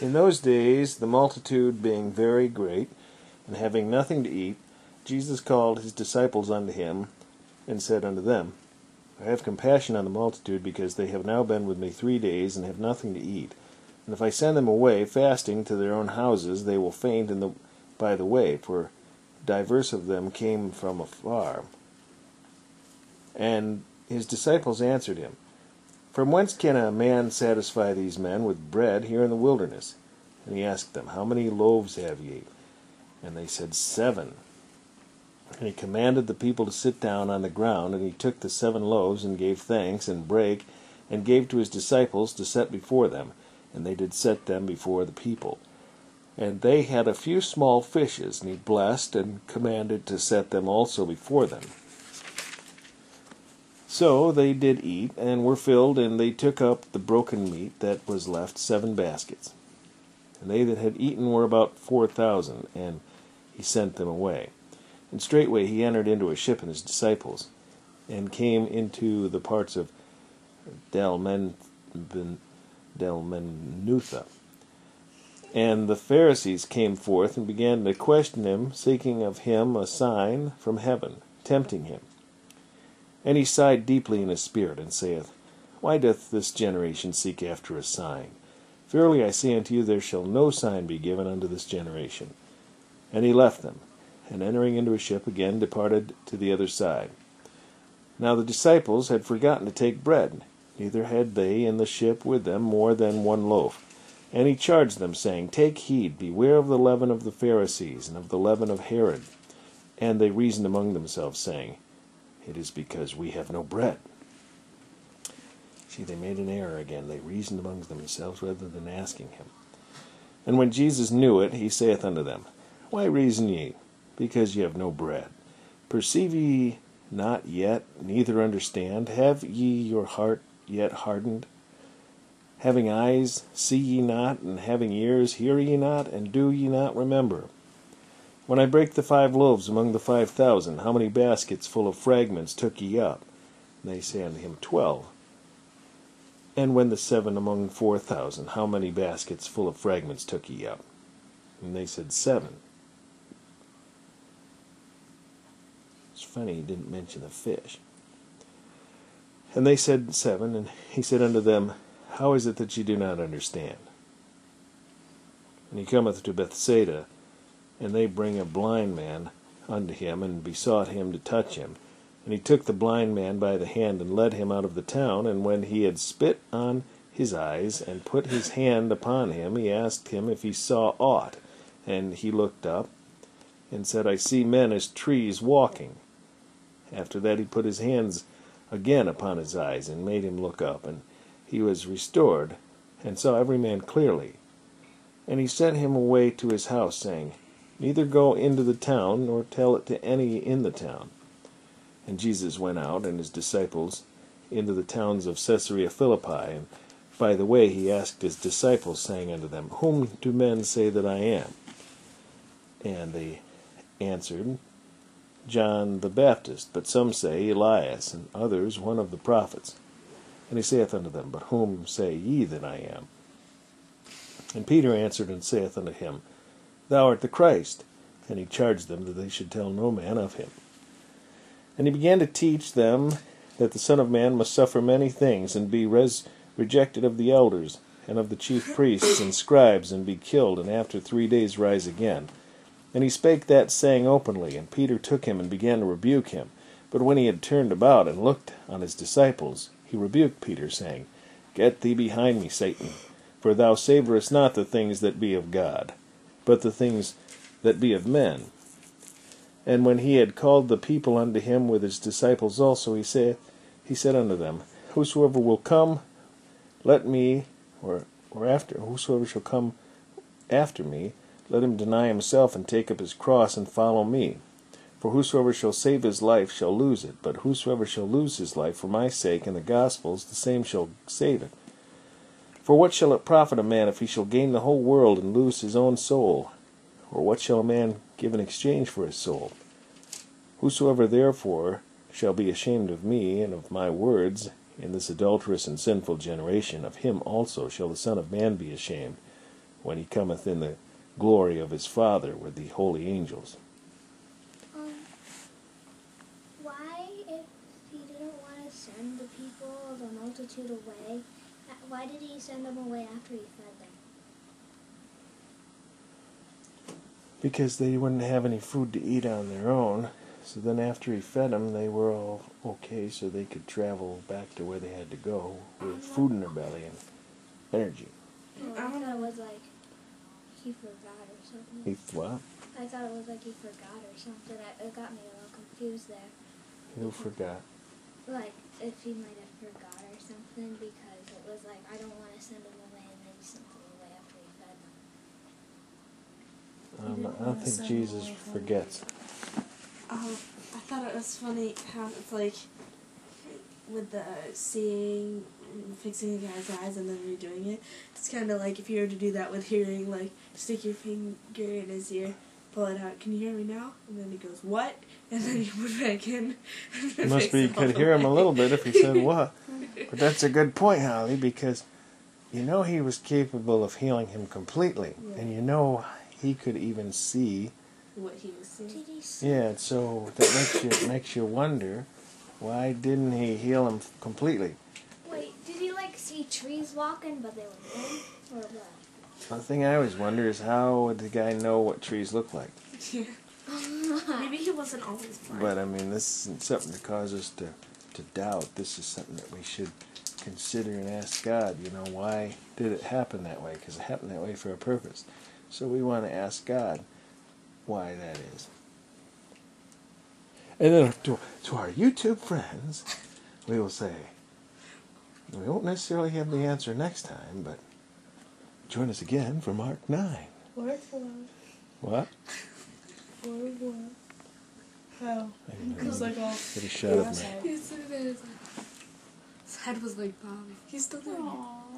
In those days, the multitude being very great, and having nothing to eat, Jesus called his disciples unto him, and said unto them, I have compassion on the multitude, because they have now been with me 3 days, and have nothing to eat. And if I send them away fasting to their own houses, they will faint by the way, for divers of them came from afar. And his disciples answered him, From whence can a man satisfy these men with bread here in the wilderness? And he asked them, How many loaves have ye? And they said, 7. And he commanded the people to sit down on the ground, and he took the 7 loaves, and gave thanks, and brake, and gave to his disciples to set before them. And they did set them before the people. And they had a few small fishes, and he blessed, and commanded to set them also before them. So they did eat, and were filled, and they took up the broken meat that was left, 7 baskets. And they that had eaten were about 4,000, and he sent them away. And straightway he entered into a ship and his disciples, and came into the parts of Dalmanutha. And the Pharisees came forth, and began to question him, seeking of him a sign from heaven, tempting him. And he sighed deeply in his spirit, and saith, Why doth this generation seek after a sign? Verily I say unto you, there shall no sign be given unto this generation. And he left them, and entering into a ship again departed to the other side. Now the disciples had forgotten to take bread, neither had they in the ship with them more than 1 loaf. And he charged them, saying, Take heed, beware of the leaven of the Pharisees, and of the leaven of Herod. And they reasoned among themselves, saying, It is because we have no bread. See, they made an error again. They reasoned among themselves rather than asking him. And when Jesus knew it, he saith unto them, Why reason ye, because ye have no bread? Perceive ye not yet, neither understand? Have ye your heart yet hardened? Having eyes, see ye not? And having ears, hear ye not? And do ye not remember? When I brake the 5 loaves among the 5,000, how many baskets full of fragments took ye up? And they say unto him, 12. And when the 7 among 4,000, how many baskets full of fragments took ye up? And they said, 7. It's funny he didn't mention the fish. And they said, 7. And he said unto them, How is it that ye do not understand? And he cometh to Bethsaida, and they bring a blind man unto him, and besought him to touch him. And he took the blind man by the hand, and led him out of the town. And when he had spit on his eyes, and put his hand upon him, he asked him if he saw aught. And he looked up, and said, I see men as trees walking. After that he put his hands again upon his eyes, and made him look up. And he was restored, and saw every man clearly. And he sent him away to his house, saying, Neither go into the town, nor tell it to any in the town. And Jesus went out, and his disciples, into the towns of Caesarea Philippi. And by the way he asked his disciples, saying unto them, Whom do men say that I am? And they answered, John the Baptist, but some say Elias, and others one of the prophets. And he saith unto them, But whom say ye that I am? And Peter answered and saith unto him, Thou art the Christ. And he charged them that they should tell no man of him. And he began to teach them that the Son of Man must suffer many things, and be rejected of the elders, and of the chief priests and scribes, and be killed, and after 3 days rise again. And he spake that saying openly, and Peter took him and began to rebuke him. But when he had turned about and looked on his disciples, he rebuked Peter, saying, Get thee behind me, Satan, for thou savorest not the things that be of God, but the things that be of men. And when he had called the people unto him with his disciples also, he said unto them, Whosoever will come, whosoever shall come after me, let him deny himself, and take up his cross, and follow me. For whosoever shall save his life shall lose it, but whosoever shall lose his life for my sake and the gospel's, the same shall save it. For what shall it profit a man if he shall gain the whole world and lose his own soul? Or what shall a man give in exchange for his soul? Whosoever therefore shall be ashamed of me and of my words in this adulterous and sinful generation, of him also shall the Son of Man be ashamed, when he cometh in the glory of his Father with the holy angels. Why, if he didn't want to send the people of the multitude away, why did he send them away after he fed them? Because they wouldn't have any food to eat on their own. So then after he fed them, they were all okay, so they could travel back to where they had to go with food in their belly and energy. Oh, I thought it was like he forgot or something. He what? I thought it was like he forgot or something. It got me a little confused there. Who forgot? Like, if he might have forgot or something, because it was like, I don't want to send him away, and then he sent them away after he fed them. I don't think Jesus forgets. I thought it was funny how it's like with the seeing, fixing the guy's eyes and then redoing it. It's kind of like if you were to do that with hearing, like stick your finger in his ear, pull it out. Can you hear me now? And then he goes, what? And then you put it back in. Must be you could hear him a little bit if he said what. But that's a good point, Holly, because you know he was capable of healing him completely. Yeah. And you know he could even see what he was seeing. Did he see? Yeah, so that makes you wonder, why didn't he heal him completely? Wait, did he like see trees walking, but they were dead, or what? The thing I always wonder is how would the guy know what trees look like? Yeah. Maybe he wasn't always blind. But I mean, this isn't something to cause us to doubt. This is something that we should consider and ask God, you know, why did it happen that way? Because it happened that way for a purpose. So we want to ask God why that is. And then to our YouTube friends, we will say, we won't necessarily have the answer next time, but join us again for Mark 9. Word for word. What? Word for word. How? Because like all... Get a shot of me. His head was like bobbing. He's still there.